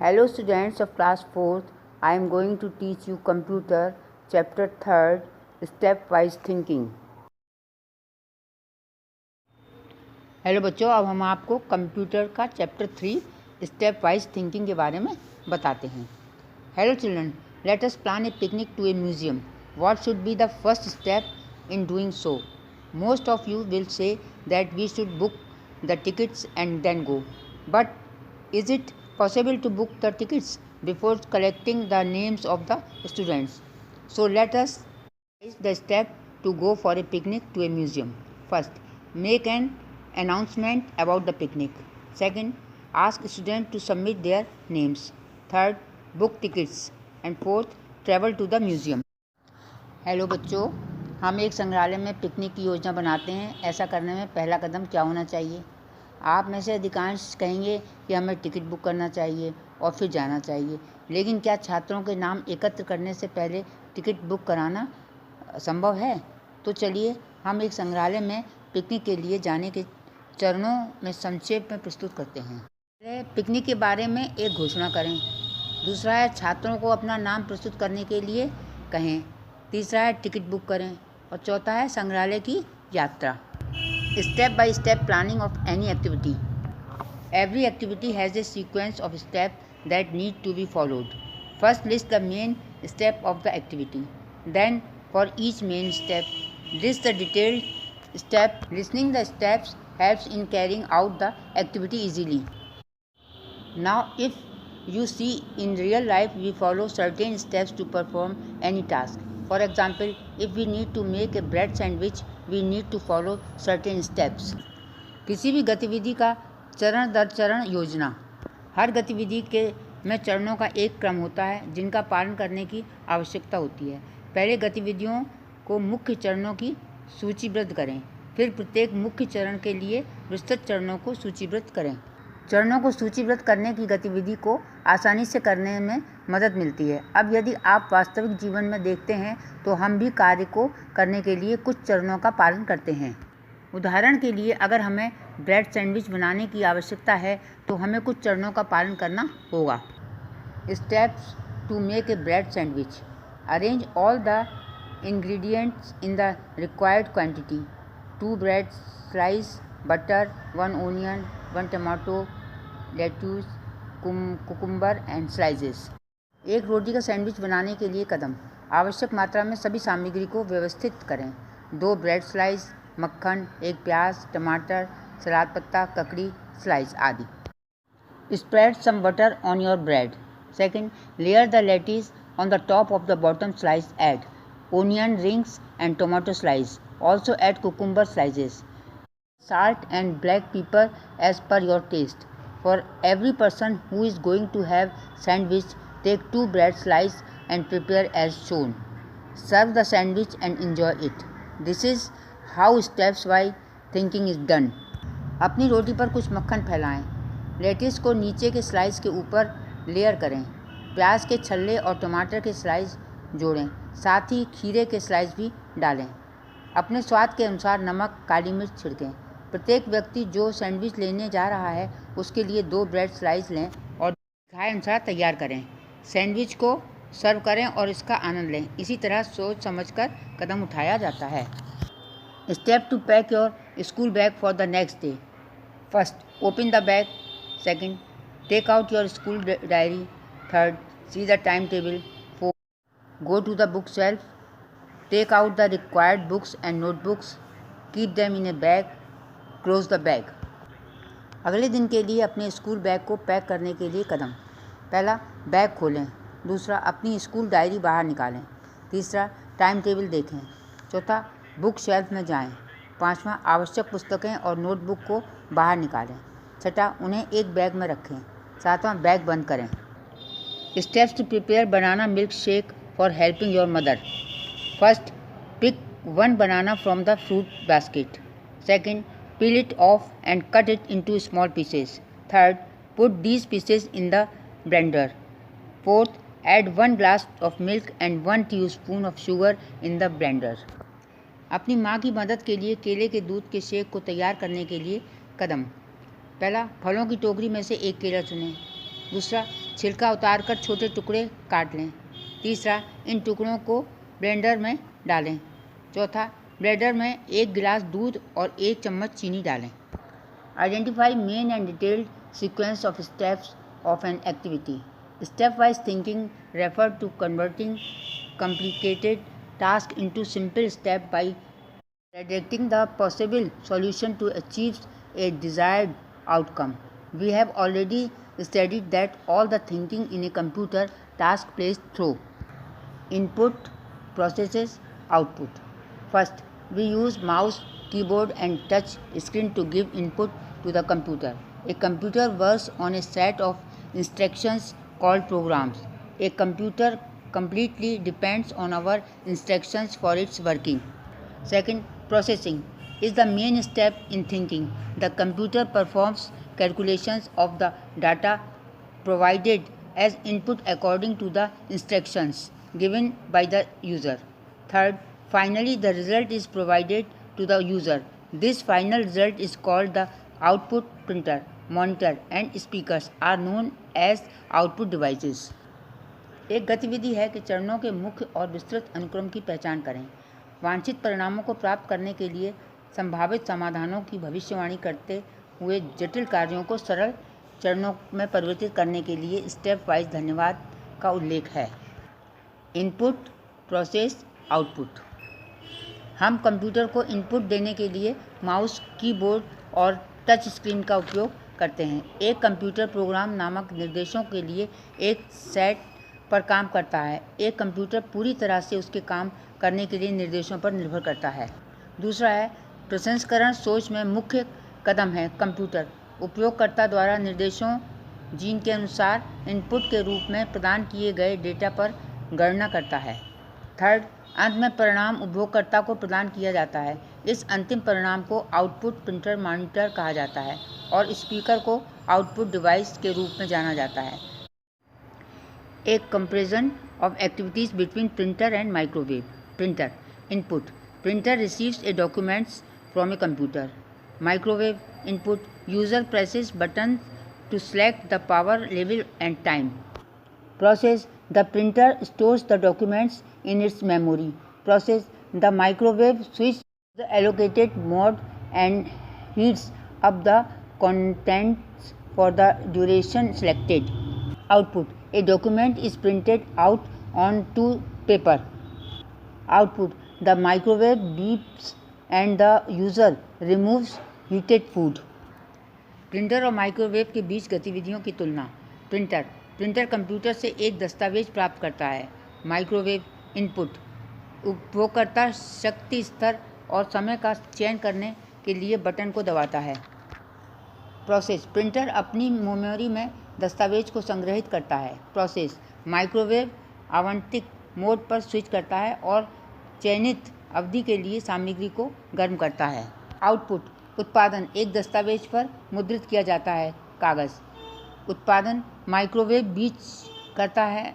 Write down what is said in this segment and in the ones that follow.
Hello students of class 4th, I am going to teach you computer chapter 3rd stepwise thinking. Hello बच्चों, अब हम आपको computer का chapter 3 step wise thinking के बारे में बताते हैं. Hello children, let us plan a picnic to a museum. What should be the first step in doing so? Most of you will say that we should book the tickets and then go. But is it possible to book the tickets before collecting the names of the students? So let us the step to go for a picnic to a museum. First, make an announcement about the picnic. Second, ask students to submit their names. Third, book tickets. And fourth, travel to the museum. Hello बच्चों, हम एक संग्रहालय में picnic की योजना बनाते हैं. ऐसा करने में पहला कदम क्या होना चाहिए? आप में से अधिकांश कहेंगे कि हमें टिकट बुक करना चाहिए और फिर जाना चाहिए. लेकिन क्या छात्रों के नाम एकत्र करने से पहले टिकट बुक कराना संभव है? तो चलिए हम एक संग्रहालय में पिकनिक के लिए जाने के चरणों में संक्षेप में प्रस्तुत करते हैं. पहले पिकनिक के बारे में एक घोषणा करें. दूसरा है छात्रों को अपना नाम प्रस्तुत करने के लिए कहें. तीसरा है टिकट बुक करें. और चौथा है संग्रहालय की यात्रा. Step by step planning of any activity. Every activity has a sequence of steps that need to be followed. First, list the main step of the activity. Then, for each main step, list the detailed step. Listening the steps helps in carrying out the activity easily. Now, if you see in real life, we follow certain steps to perform any task. For example, if we need to make a bread sandwich, we need to follow certain steps. किसी भी गतिविधि का चरण दर चरण योजना. हर गतिविधि के में चरणों का एक क्रम होता है जिनका पालन करने की आवश्यकता होती है. पहले गतिविधियों को मुख्य चरणों की सूचीबद्ध करें. फिर प्रत्येक मुख्य चरण के लिए विस्तृत चरणों को सूचीबद्ध करें. चरणों को सूचीबद्ध करने की गतिविधि को आसानी से करने में मदद मिलती है. अब यदि आप वास्तविक जीवन में देखते हैं तो हम भी कार्य को करने के लिए कुछ चरणों का पालन करते हैं. उदाहरण के लिए, अगर हमें ब्रेड सैंडविच बनाने की आवश्यकता है तो हमें कुछ चरणों का पालन करना होगा. Steps to make a bread sandwich. Arrange all the ingredients in the required quantity. 2 bread slice, butter, 1 onion, 1 tomato, lettuce, cucumber and slices. एक रोटी का सैंडविच बनाने के लिए कदम. आवश्यक मात्रा में सभी सामग्री को व्यवस्थित करें. 2 ब्रेड स्लाइस, मक्खन, 1 प्याज, टमाटर, सलाद पत्ता, ककड़ी, स्लाइस आदि. Spread some butter on your bread. Second, layer the lettuce on the top of the bottom slice. Add onion rings and tomato slice. Also add cucumber slices. Salt and black pepper as per your taste. For every person who is going to have sandwich, take 2 bread slice and prepare as shown. Serve the sandwich and enjoy it. This is how steps wise thinking is done. अपनी रोटी पर कुछ मक्खन फैलाएं. Lettuce को नीचे के slice के ऊपर लेयर करें. प्याज के छल्ले और टमाटर के स्लाइस जोड़ें. साथ ही खीरे के स्लाइस भी डालें. अपने स्वाद के अनुसार नमक, काली मिर्च छिड़कें. प्रत्येक व्यक्ति जो सैंडविच लेने जा रहा है उसके लिए 2 ब्रेड स्लाइस लें और दिखाए अनुसार तैयार करें. सैंडविच को सर्व करें और इसका आनंद लें. इसी तरह सोच समझकर कदम उठाया जाता है. Step to pack your school bag for the next day. First, open the bag. Second, take out your school diary. Third, see the time table. Fourth, go to the book shelf. Take out the required books and notebooks. Keep them in a bag. Close the bag. अगले दिन के लिए अपने school bag को pack करने के लिए कदम. पहला, बैग खोलें. दूसरा, अपनी स्कूल डायरी बाहर निकालें. तीसरा, टाइम टेबल देखें. चौथा, बुक शेल्फ में जाएं. पांचवा, आवश्यक पुस्तकें और नोटबुक को बाहर निकालें. छठा, उन्हें एक बैग में रखें. सातवां, बैग बंद करें. Steps to prepare banana milk shake for helping your mother. First, pick 1 banana from the fruit basket. Second, peel it off and cut it into small pieces. Third, put these pieces in the blender. Fourth, add 1 glass of milk and 1 teaspoon of sugar in the blender. अपनी माँ की मदद के लिए केले के दूध के शेक को तैयार करने के लिए कदम. पहला, फलों की टोकरी में से एक केला चुनें. दूसरा, छिलका उतारकर छोटे टुकड़े काट लें। तीसरा, इन टुकड़ों को ब्लेंडर में डालें। चौथा, ब्लेंडर में 1 गिलास दूध और 1 चम्मच चीनी डालें। Identify main and detailed sequence of steps of an activity. Stepwise thinking refers to converting complicated tasks into simple steps by predicting the possible solution to achieve a desired outcome. We have already studied that all the thinking in a computer task plays through input, processes, output. First, we use mouse, keyboard and touch screen to give input to the computer. A computer works on a set of instructions called programs. A computer completely depends on our instructions for its working. Second, processing is the main step in thinking. The computer performs calculations of the data provided as input according to the instructions given by the user. Third, finally the result is provided to the user. This final result is called the output. Printer, monitor and speakers are known as output devices. एक गतिविधि है कि चरणों के मुख्य और विस्तृत अनुक्रम की पहचान करें। वांछित परिणामों को प्राप्त करने के लिए संभावित समाधानों की भविष्यवाणी करते हुए जटिल कार्यों को सरल चरणों में परिवर्तित करने के लिए स्टेप वाइज धन्यवाद का उल्लेख है। Input, process, output. हम कंप्यूटर को इनपुट देने के लिए माउस, कीबोर्ड और टच स्क्रीन का उपयोग करते हैं। एक कंप्यूटर प्रोग्राम नामक निर्देशों के लिए एक सेट पर काम करता है। एक कंप्यूटर पूरी तरह से उसके काम करने के लिए निर्देशों पर निर्भर करता है। दूसरा है प्रसंस्करण। सोच में मुख्य कदम है। कंप्यूटर उपयोगकर्ता द्वारा निर्देशों जीन के अनुसार इनपुट के रूप में प्रदान किए गए डेटा पर गणना करता है। थर्ड, अंत में परिणाम उपयोगकर्ता को प्रदान किया जाता है। इस अंतिम परिणाम को आउटपुट। प्रिंटर, मॉनिटर कहा जाता है और स्पीकर को आउटपुट डिवाइस के रूप में जाना जाता है। एक comparison of activities between printer and microwave. Printer input, printer receives a documents from a computer. Microwave input, user presses button to select the power level and time. Process, the printer stores the documents in its memory. Process, the microwave switches the allocated mode and heats up the contents for the duration selected. Output, a document is printed out onto paper. Output, the microwave beeps and the user removes heated food. Printer और microwave के बीच गतिविधियों की तुलना। Printer computer से एक दस्तावेज प्राप्त करता है। माइक्रोवेव इनपुट, उपयोगकर्ता शक्ति स्तर और समय का चयन करने के लिए बटन को दबाता है। प्रोसेस, प्रिंटर अपनी मेमोरी में दस्तावेज को संग्रहित करता है। प्रोसेस, माइक्रोवेव आवंटित मोड पर स्विच करता है और चयनित अवधि के लिए सामग्री को गर्म करता है। आउटपुट, उत्पादन, एक दस्तावेज पर मुद्रित किया जाता है। कागज़ उत्पादन, माइक्रोवेव बीच करता है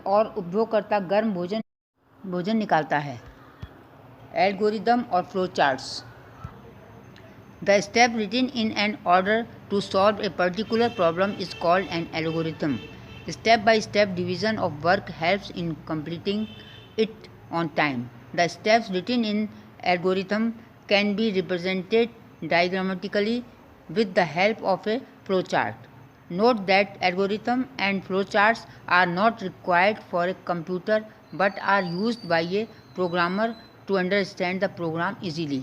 और उपयोगकर्ता गर्म भोजन निकालता है। एल्गोरिदम और flow charts. The step written in an order to solve a particular problem is called an algorithm. Step by step division of work helps in completing it on time. The steps written in algorithm can be represented diagrammatically with the help of a flowchart. Note that algorithm and flowcharts are not required for a computer but are used by a programmer to understand the program easily.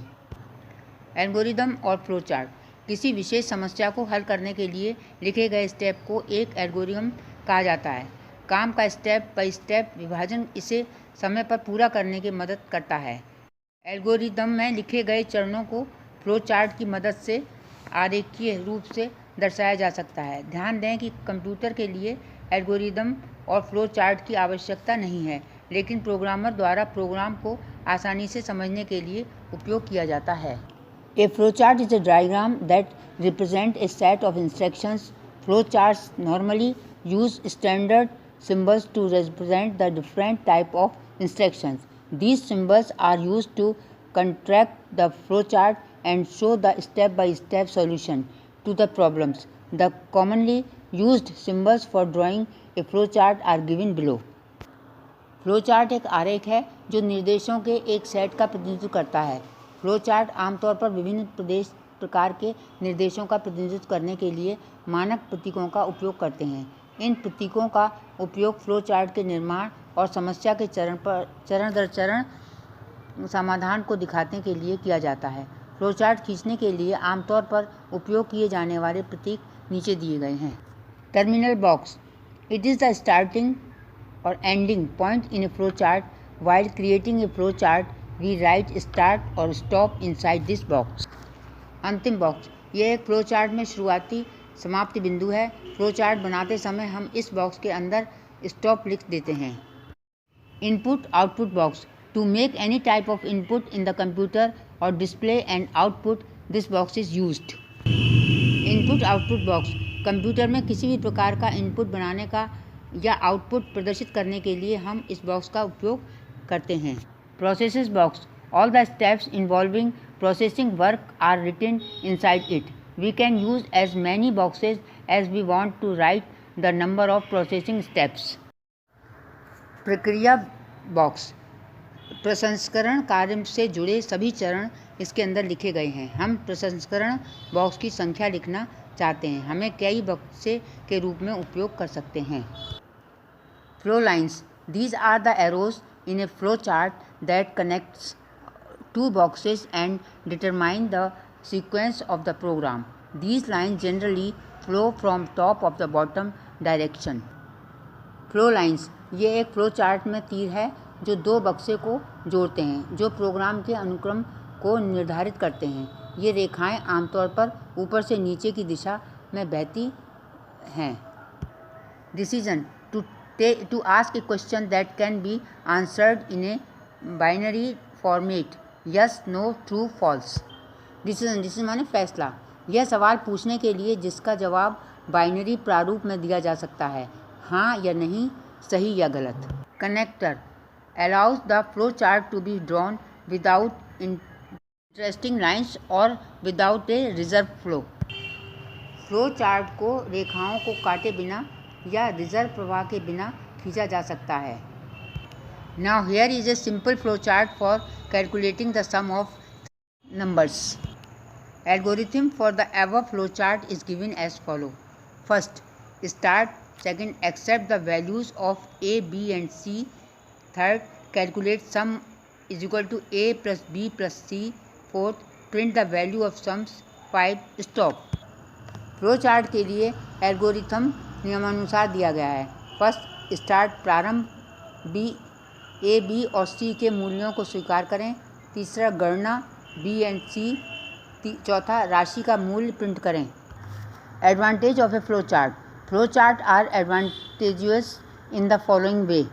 Algorithm और flowchart, किसी विशेष समस्या को हल करने के लिए लिखे गए स्टेप को एक एल्गोरिदम कहा जाता है। काम का स्टेप बाय स्टेप विभाजन इसे समय पर पूरा करने की मदद करता है। एल्गोरिदम में लिखे गए चरणों को फ्लो चार्ट की मदद से आरेखीय रूप से दर्शाया जा सकता है। ध्यान दें कि कंप्यूटर के लिए एल्गोरिदम और फ्लो चार्ट की आवश्यकता नहीं है, लेकिन प्रोग्रामर द्वारा प्रोग्राम को आसानी से समझने के लिए उपयोग किया जाता है। A flow chart is a diagram that represent a set of instructions. Flow charts normally use standard symbols to represent the different type of instructions. These symbols are used to contract the flowchart and show the step-by-step solution to the problems. The commonly Used symbols for drawing a flowchart are given below. Flowchart एक आरेख है जो निर्देशों के एक set का प्रतिनिधित्व करता है। फ्लोचार्ट आमतौर पर विभिन्न प्रकार के निर्देशों का प्रतिनिधित्व करने के लिए मानक प्रतीकों का उपयोग करते हैं। इन प्रतीकों का उपयोग फ्लोचार्ट के निर्माण और समस्या के चरण दर चरण समाधान को दिखाने के लिए किया जाता है। फ्लोचार्ट खींचने के लिए आमतौर पर उपयोग किए जाने वाले प्रतीक नीचे दिए गए हैं। Terminal box, it is the starting or ending point in a flowchart. While creating a flowchart, we write start or stop inside this box. अंतिम बॉक्स, यह एक फ्लोचार्ट में शुरुआती समाप्ति बिंदु है। फ्लोचार्ट बनाते समय हम इस बॉक्स के अंदर स्टॉप लिख देते हैं। Input output box, to make any type of input in the computer और display and output this box is used. Input output box, computer में किसी भी प्रकार का इनपुट बनाने का या आउटपुट प्रदर्शित करने के लिए हम इस बॉक्स का उपयोग करते हैं। Processes box, all the steps involving processing work are written inside it. We can use as many boxes as we want to write the number of processing steps. प्रक्रिया बॉक्स, प्रसंस्करण कार्य से जुड़े सभी चरण इसके अंदर लिखे गए हैं। हम प्रसंस्करण बॉक्स की संख्या लिखना चाहते हैं, हमें कई बक्से के रूप में उपयोग कर सकते हैं। Flow lines, these are the arrows in a flow chart that connects two boxes and determine the sequence of the program. These lines generally flow from top of the bottom direction. Flow lines, ये एक flow chart में तीर है जो दो बक्से को जोड़ते हैं, जो प्रोग्राम के अनुक्रम को निर्धारित करते हैं। ये रेखाएं आमतौर पर ऊपर से नीचे की दिशा में बहती हैं। Decision, to ask a question that can be answered in a binary format, yes, no, true, false. Decision माने फैसला, यह सवाल पूछने के लिए जिसका जवाब बाइनरी प्रारूप में दिया जा सकता है, हाँ या नहीं, सही या गलत। Connector allows the flow chart to be drawn without interesting lines or without a reserve flow. Flow chart को रेखाओं को काटे बिना या रिजर्व प्रवाह के बिना खींचा जा सकता है। Now here is a simple flow chart for calculating the sum of numbers. Algorithm for the above flow chart is given as follow. First, start. Second, accept the values of a, b and c. Third, calculate sum is equal to a plus b plus c. Fourth, print the value of sums. 5, stop. Flow chart के लिए algorithm नियमानुसार दिया गया है। First, start, प्रारंभ, A B और सी के मूल्यों को स्वीकार करें। तीसरा, गणना, बी एंड सी। चौथा, राशि का मूल्य प्रिंट करें। Advantage of a flow chart, flow chart are advantageous in the following way.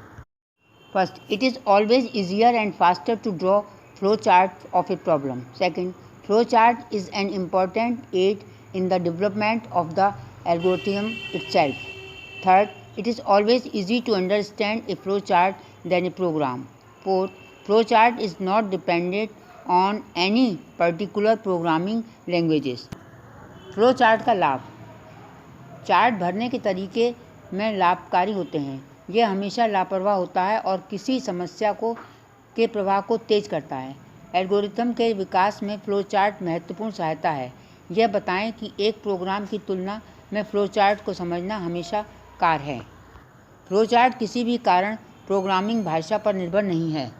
First, it is always easier and faster to draw flow chart of a problem. Second, flow chart is an important aid in the development of the algorithm itself. Third, it is always easy to understand a flow chart than a program. Fourth, flow chart is not dependent on any particular programming languages. Flow chart का लाभ, chart भरने के तरीके में लाभकारी होते हैं। यह हमेशा लापरवाह होता है और किसी समस्या के प्रवाह को तेज करता है। एल्गोरिथम के विकास में फ्लो चार्ट महत्वपूर्ण सहायता है। यह बताएं कि एक प्रोग्राम की तुलना में फ्लो चार्ट को समझना हमेशा कार है। फ्लो चार्ट किसी भी कारण प्रोग्रामिंग भाषा पर निर्भर नहीं है।